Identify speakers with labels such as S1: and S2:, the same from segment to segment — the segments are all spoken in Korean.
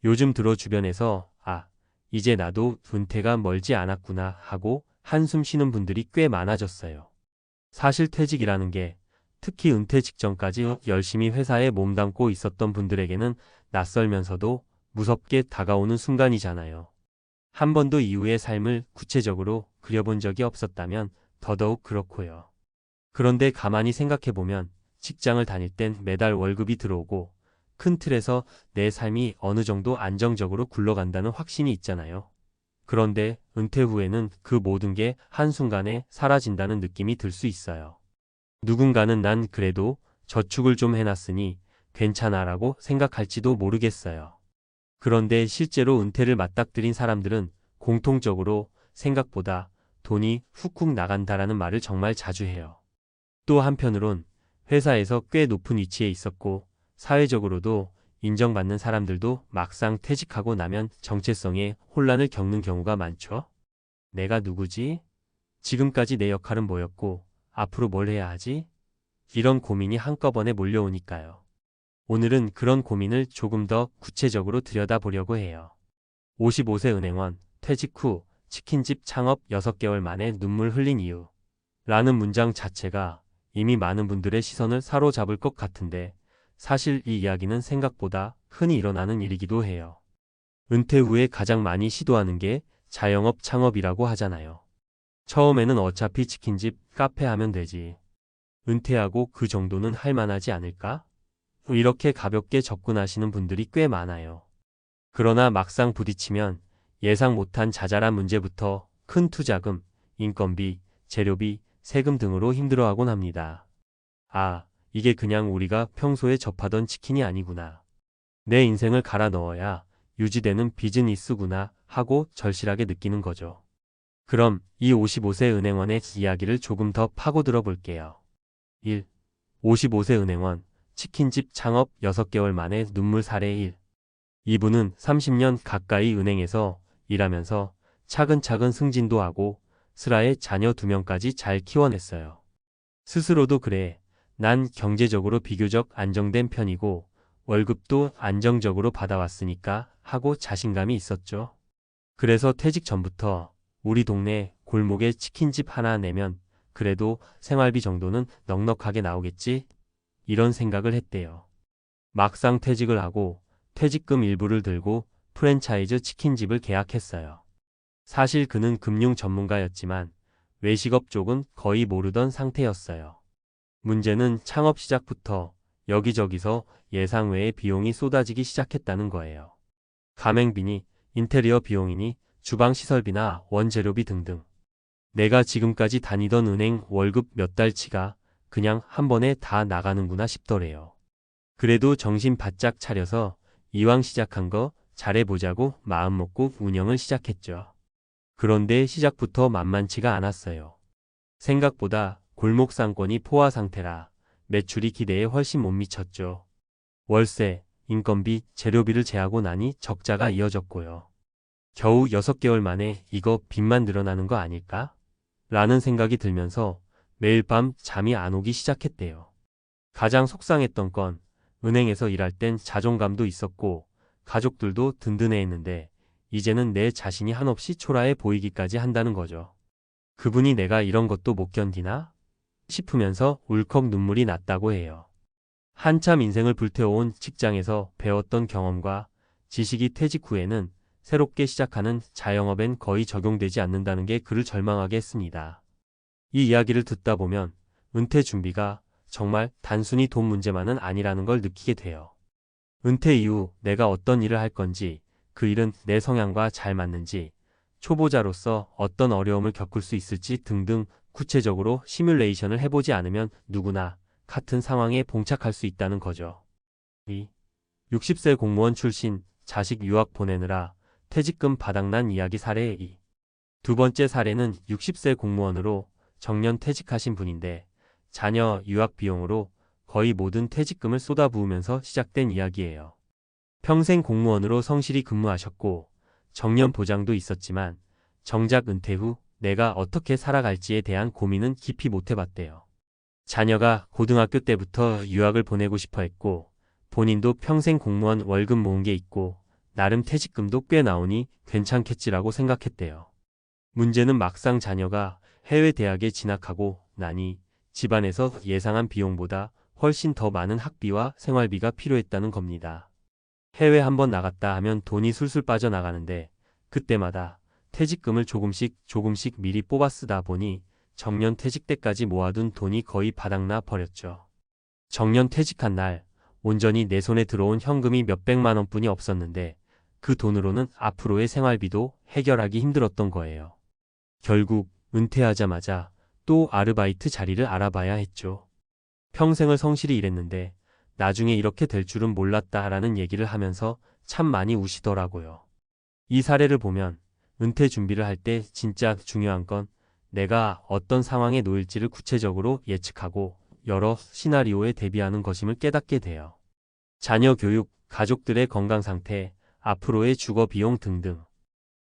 S1: 요즘 들어 주변에서 이제 나도 은퇴가 멀지 않았구나 하고 한숨 쉬는 분들이 꽤 많아졌어요. 사실 퇴직이라는 게 특히 은퇴 직전까지 열심히 회사에 몸담고 있었던 분들에게는 낯설면서도 무섭게 다가오는 순간이잖아요. 한 번도 이후의 삶을 구체적으로 그려본 적이 없었다면 더더욱 그렇고요. 그런데 가만히 생각해보면 직장을 다닐 땐 매달 월급이 들어오고 큰 틀에서 내 삶이 어느 정도 안정적으로 굴러간다는 확신이 있잖아요. 그런데 은퇴 후에는 그 모든 게 한순간에 사라진다는 느낌이 들 수 있어요. 누군가는 난 그래도 저축을 좀 해놨으니 괜찮아라고 생각할지도 모르겠어요. 그런데 실제로 은퇴를 맞닥뜨린 사람들은 공통적으로 생각보다 돈이 훅훅 나간다라는 말을 정말 자주 해요. 또 한편으론 회사에서 꽤 높은 위치에 있었고 사회적으로도 인정받는 사람들도 막상 퇴직하고 나면 정체성에 혼란을 겪는 경우가 많죠. 내가 누구지? 지금까지 내 역할은 뭐였고 앞으로 뭘 해야 하지? 이런 고민이 한꺼번에 몰려오니까요. 오늘은 그런 고민을 조금 더 구체적으로 들여다보려고 해요. 55세 은행원, 퇴직 후 치킨집 창업 6개월 만에 눈물 흘린 이유 라는 문장 자체가 이미 많은 분들의 시선을 사로잡을 것 같은데 사실 이 이야기는 생각보다 흔히 일어나는 일이기도 해요. 은퇴 후에 가장 많이 시도하는 게 자영업 창업이라고 하잖아요. 처음에는 어차피 치킨집, 카페 하면 되지. 은퇴하고 그 정도는 할 만하지 않을까? 이렇게 가볍게 접근하시는 분들이 꽤 많아요. 그러나 막상 부딪히면 예상 못한 자잘한 문제부터 큰 투자금, 인건비, 재료비, 세금 등으로 힘들어하곤 합니다. 이게 그냥 우리가 평소에 접하던 치킨이 아니구나. 내 인생을 갈아 넣어야 유지되는 비즈니스구나 하고 절실하게 느끼는 거죠. 그럼 이 55세 은행원의 이야기를 조금 더 파고들어 볼게요. 1. 55세 은행원, 치킨집 창업 6개월 만에 눈물 사례 1. 이분은 30년 가까이 은행에서 일하면서 차근차근 승진도 하고 슬하에 자녀 2명까지 잘 키워냈어요. 스스로도 그래, 난 경제적으로 비교적 안정된 편이고 월급도 안정적으로 받아왔으니까 하고 자신감이 있었죠. 그래서 퇴직 전부터 우리 동네 골목에 치킨집 하나 내면 그래도 생활비 정도는 넉넉하게 나오겠지? 이런 생각을 했대요. 막상 퇴직을 하고 퇴직금 일부를 들고 프랜차이즈 치킨집을 계약했어요. 사실 그는 금융 전문가였지만 외식업 쪽은 거의 모르던 상태였어요. 문제는 창업 시작부터 여기저기서 예상 외의 비용이 쏟아지기 시작했다는 거예요. 가맹비니, 인테리어 비용이니, 주방 시설비나 원재료비 등등. 내가 지금까지 다니던 은행 월급 몇 달치가 그냥 한 번에 다 나가는구나 싶더래요. 그래도 정신 바짝 차려서 이왕 시작한 거 잘해보자고 마음먹고 운영을 시작했죠. 그런데 시작부터 만만치가 않았어요. 생각보다 골목 상권이 포화 상태라 매출이 기대에 훨씬 못 미쳤죠. 월세, 인건비, 재료비를 제하고 나니 적자가 이어졌고요. 겨우 6개월 만에 이거 빚만 늘어나는 거 아닐까? 라는 생각이 들면서 매일 밤 잠이 안 오기 시작했대요. 가장 속상했던 건 은행에서 일할 땐 자존감도 있었고 가족들도 든든해했는데 이제는 내 자신이 한없이 초라해 보이기까지 한다는 거죠. 그분이 내가 이런 것도 못 견디나? 싶으면서 울컥 눈물이 났다고 해요. 한참 인생을 불태워온 직장에서 배웠던 경험과 지식이 퇴직 후에는 새롭게 시작하는 자영업엔 거의 적용되지 않는다는 게 그를 절망하게 했습니다. 이 이야기를 듣다 보면 은퇴 준비가 정말 단순히 돈 문제만은 아니라는 걸 느끼게 돼요. 은퇴 이후 내가 어떤 일을 할 건지, 그 일은 내 성향과 잘 맞는지, 초보자로서 어떤 어려움을 겪을 수 있을지 등등 구체적으로 시뮬레이션을 해보지 않으면 누구나 같은 상황에 봉착할 수 있다는 거죠. 2. 60세 공무원 출신, 자식 유학 보내느라 퇴직금 바닥난 이야기 사례 2. 두 번째 사례는 60세 공무원으로 정년 퇴직하신 분인데 자녀 유학 비용으로 거의 모든 퇴직금을 쏟아부으면서 시작된 이야기예요. 평생 공무원으로 성실히 근무하셨고 정년 보장도 있었지만 정작 은퇴 후 내가 어떻게 살아갈지에 대한 고민은 깊이 못 해봤대요. 자녀가 고등학교 때부터 유학을 보내고 싶어 했고 본인도 평생 공무원 월급 모은 게 있고 나름 퇴직금도 꽤 나오니 괜찮겠지라고 생각했대요. 문제는 막상 자녀가 해외 대학에 진학하고 나니 집안에서 예상한 비용보다 훨씬 더 많은 학비와 생활비가 필요했다는 겁니다. 해외 한번 나갔다 하면 돈이 술술 빠져나가는데 그때마다 퇴직금을 조금씩 미리 뽑아 쓰다 보니 정년 퇴직 때까지 모아둔 돈이 거의 바닥나 버렸죠. 정년 퇴직한 날 온전히 내 손에 들어온 현금이 몇백만 원뿐이 없었는데 그 돈으로는 앞으로의 생활비도 해결하기 힘들었던 거예요. 결국 은퇴하자마자 또 아르바이트 자리를 알아봐야 했죠. 평생을 성실히 일했는데 나중에 이렇게 될 줄은 몰랐다라는 얘기를 하면서 참 많이 우시더라고요. 이 사례를 보면 은퇴 준비를 할 때 진짜 중요한 건 내가 어떤 상황에 놓일지를 구체적으로 예측하고 여러 시나리오에 대비하는 것임을 깨닫게 돼요. 자녀 교육, 가족들의 건강 상태, 앞으로의 주거 비용 등등.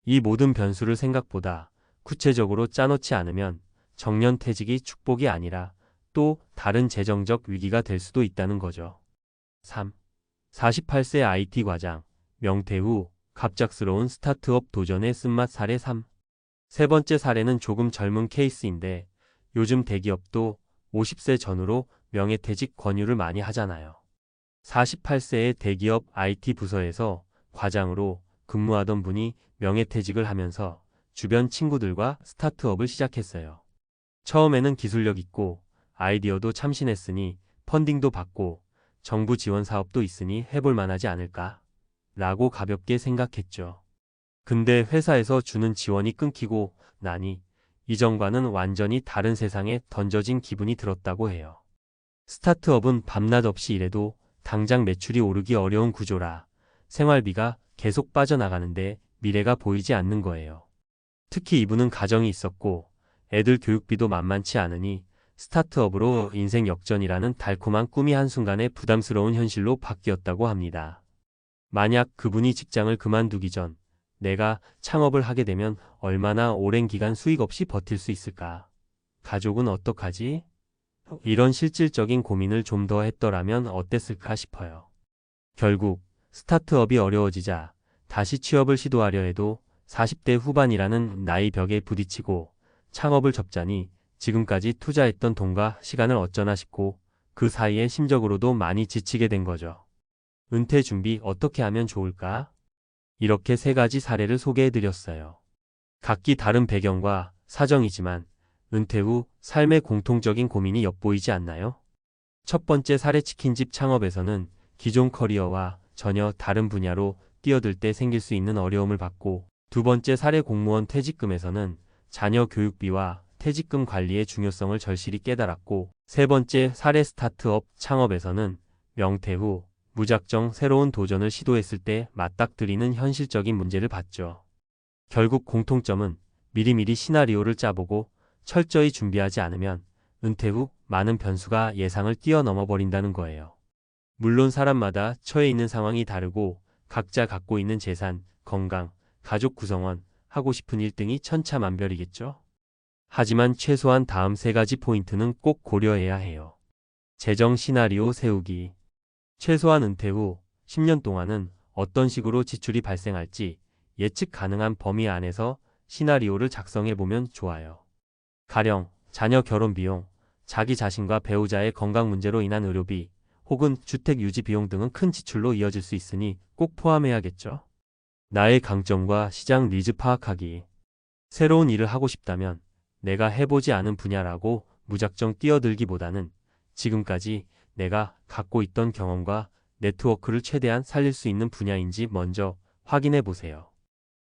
S1: 이 모든 변수를 생각보다 구체적으로 짜놓지 않으면 정년 퇴직이 축복이 아니라 또 다른 재정적 위기가 될 수도 있다는 거죠. 3. 48세 IT 과장, 명퇴 후 갑작스러운 스타트업 도전의 쓴맛 사례 3. 세 번째 사례는 조금 젊은 케이스인데 요즘 대기업도 50세 전후로 명예퇴직 권유를 많이 하잖아요. 48세의 대기업 IT 부서에서 과장으로 근무하던 분이 명예퇴직을 하면서 주변 친구들과 스타트업을 시작했어요. 처음에는 기술력 있고 아이디어도 참신했으니 펀딩도 받고 정부 지원 사업도 있으니 해볼 만하지 않을까? 라고 가볍게 생각했죠. 근데 회사에서 주는 지원이 끊기고 나니 이전과는 완전히 다른 세상에 던져진 기분이 들었다고 해요. 스타트업은 밤낮 없이 일해도 당장 매출이 오르기 어려운 구조라 생활비가 계속 빠져나가는데 미래가 보이지 않는 거예요. 특히 이분은 가정이 있었고 애들 교육비도 만만치 않으니 스타트업으로 인생 역전이라는 달콤한 꿈이 한순간에 부담스러운 현실로 바뀌었다고 합니다. 만약 그분이 직장을 그만두기 전 내가 창업을 하게 되면 얼마나 오랜 기간 수익 없이 버틸 수 있을까? 가족은 어떡하지? 이런 실질적인 고민을 좀 더 했더라면 어땠을까 싶어요. 결국 스타트업이 어려워지자 다시 취업을 시도하려 해도 40대 후반이라는 나이 벽에 부딪히고 창업을 접자니 지금까지 투자했던 돈과 시간을 어쩌나 싶고 그 사이에 심적으로도 많이 지치게 된 거죠. 은퇴 준비 어떻게 하면 좋을까? 이렇게 세 가지 사례를 소개해드렸어요. 각기 다른 배경과 사정이지만 은퇴 후 삶의 공통적인 고민이 엿보이지 않나요? 첫 번째 사례 치킨집 창업에서는 기존 커리어와 전혀 다른 분야로 뛰어들 때 생길 수 있는 어려움을 받고 두 번째 사례 공무원 퇴직금에서는 자녀 교육비와 퇴직금 관리의 중요성을 절실히 깨달았고 세 번째 사례 스타트업 창업에서는 명퇴 후 무작정 새로운 도전을 시도했을 때 맞닥뜨리는 현실적인 문제를 봤죠. 결국 공통점은 미리미리 시나리오를 짜보고 철저히 준비하지 않으면 은퇴 후 많은 변수가 예상을 뛰어넘어 버린다는 거예요. 물론 사람마다 처해 있는 상황이 다르고 각자 갖고 있는 재산, 건강, 가족 구성원, 하고 싶은 일 등이 천차만별이겠죠. 하지만 최소한 다음 세 가지 포인트는 꼭 고려해야 해요. 재정 시나리오 세우기. 최소한 은퇴 후 10년 동안은 어떤 식으로 지출이 발생할지 예측 가능한 범위 안에서 시나리오를 작성해보면 좋아요. 가령 자녀 결혼 비용, 자기 자신과 배우자의 건강 문제로 인한 의료비, 혹은 주택 유지 비용 등은 큰 지출로 이어질 수 있으니 꼭 포함해야겠죠. 나의 강점과 시장 니즈 파악하기. 새로운 일을 하고 싶다면 내가 해보지 않은 분야라고 무작정 뛰어들기보다는 지금까지 내가 갖고 있던 경험과 네트워크를 최대한 살릴 수 있는 분야인지 먼저 확인해 보세요.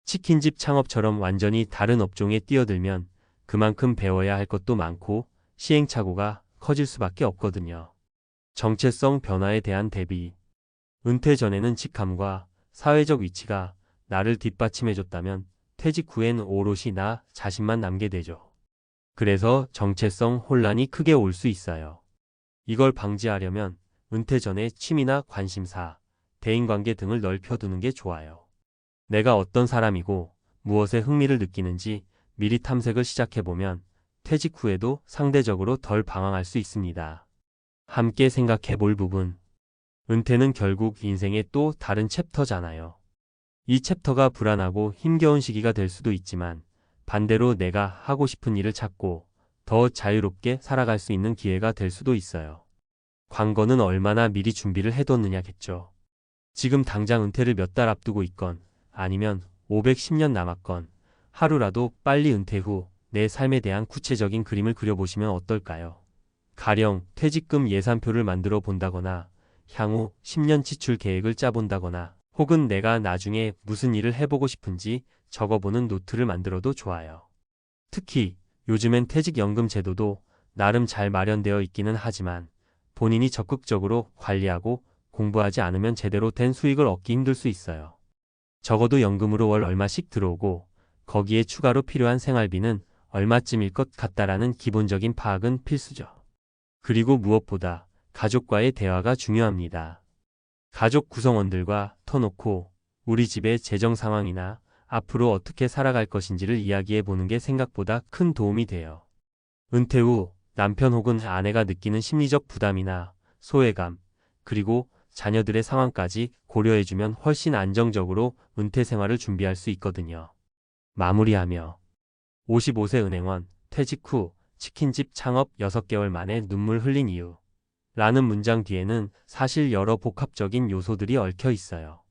S1: 치킨집 창업처럼 완전히 다른 업종에 뛰어들면 그만큼 배워야 할 것도 많고 시행착오가 커질 수밖에 없거든요. 정체성 변화에 대한 대비. 은퇴 전에는 직함과 사회적 위치가 나를 뒷받침해줬다면 퇴직 후엔 오롯이 나 자신만 남게 되죠. 그래서 정체성 혼란이 크게 올 수 있어요. 이걸 방지하려면 은퇴 전에 취미나 관심사, 대인관계 등을 넓혀두는 게 좋아요. 내가 어떤 사람이고 무엇에 흥미를 느끼는지 미리 탐색을 시작해보면 퇴직 후에도 상대적으로 덜 방황할 수 있습니다. 함께 생각해 볼 부분. 은퇴는 결국 인생의 또 다른 챕터잖아요. 이 챕터가 불안하고 힘겨운 시기가 될 수도 있지만 반대로 내가 하고 싶은 일을 찾고 더 자유롭게 살아갈 수 있는 기회가 될 수도 있어요. 관건은 얼마나 미리 준비를 해뒀느냐겠죠. 지금 당장 은퇴를 몇 달 앞두고 있건 아니면 510년 남았건 하루라도 빨리 은퇴 후 내 삶에 대한 구체적인 그림을 그려보시면 어떨까요? 가령 퇴직금 예산표를 만들어 본다거나 향후 10년 지출 계획을 짜본다거나 혹은 내가 나중에 무슨 일을 해보고 싶은지 적어보는 노트를 만들어도 좋아요. 특히 요즘엔 퇴직연금 제도도 나름 잘 마련되어 있기는 하지만 본인이 적극적으로 관리하고 공부하지 않으면 제대로 된 수익을 얻기 힘들 수 있어요. 적어도 연금으로 월 얼마씩 들어오고 거기에 추가로 필요한 생활비는 얼마쯤일 것 같다라는 기본적인 파악은 필수죠. 그리고 무엇보다 가족과의 대화가 중요합니다. 가족 구성원들과 터놓고 우리 집의 재정 상황이나 앞으로 어떻게 살아갈 것인지를 이야기해 보는 게 생각보다 큰 도움이 돼요. 은퇴 후 남편 혹은 아내가 느끼는 심리적 부담이나 소외감, 그리고 자녀들의 상황까지 고려해주면 훨씬 안정적으로 은퇴 생활을 준비할 수 있거든요. 마무리하며 55세 은행원, 퇴직 후 치킨집 창업 6개월 만에 눈물 흘린 이유 라는 문장 뒤에는 사실 여러 복합적인 요소들이 얽혀 있어요.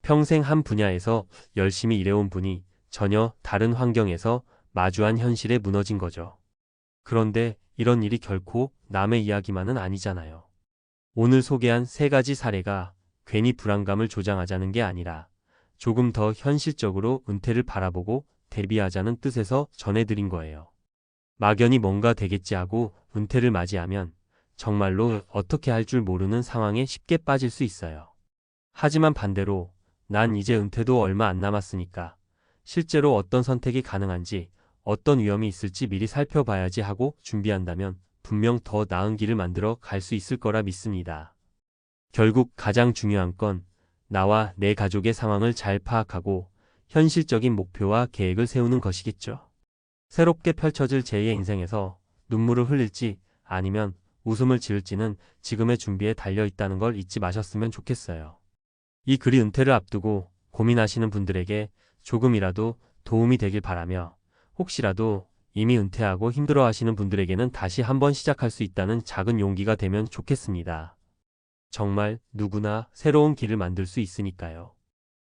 S1: 평생 한 분야에서 열심히 일해온 분이 전혀 다른 환경에서 마주한 현실에 무너진 거죠. 그런데 이런 일이 결코 남의 이야기만은 아니잖아요. 오늘 소개한 3가지 사례가 괜히 불안감을 조장하자는 게 아니라 조금 더 현실적으로 은퇴를 바라보고 대비하자는 뜻에서 전해드린 거예요. 막연히 뭔가 되겠지 하고 은퇴를 맞이하면 정말로 어떻게 할 줄 모르는 상황에 쉽게 빠질 수 있어요. 하지만 반대로 난 이제 은퇴도 얼마 안 남았으니까 실제로 어떤 선택이 가능한지 어떤 위험이 있을지 미리 살펴봐야지 하고 준비한다면 분명 더 나은 길을 만들어 갈 수 있을 거라 믿습니다. 결국 가장 중요한 건 나와 내 가족의 상황을 잘 파악하고 현실적인 목표와 계획을 세우는 것이겠죠. 새롭게 펼쳐질 제2의 인생에서 눈물을 흘릴지 아니면 웃음을 지을지는 지금의 준비에 달려 있다는 걸 잊지 마셨으면 좋겠어요. 이 글이 은퇴를 앞두고 고민하시는 분들에게 조금이라도 도움이 되길 바라며 혹시라도 이미 은퇴하고 힘들어하시는 분들에게는 다시 한번 시작할 수 있다는 작은 용기가 되면 좋겠습니다. 정말 누구나 새로운 길을 만들 수 있으니까요.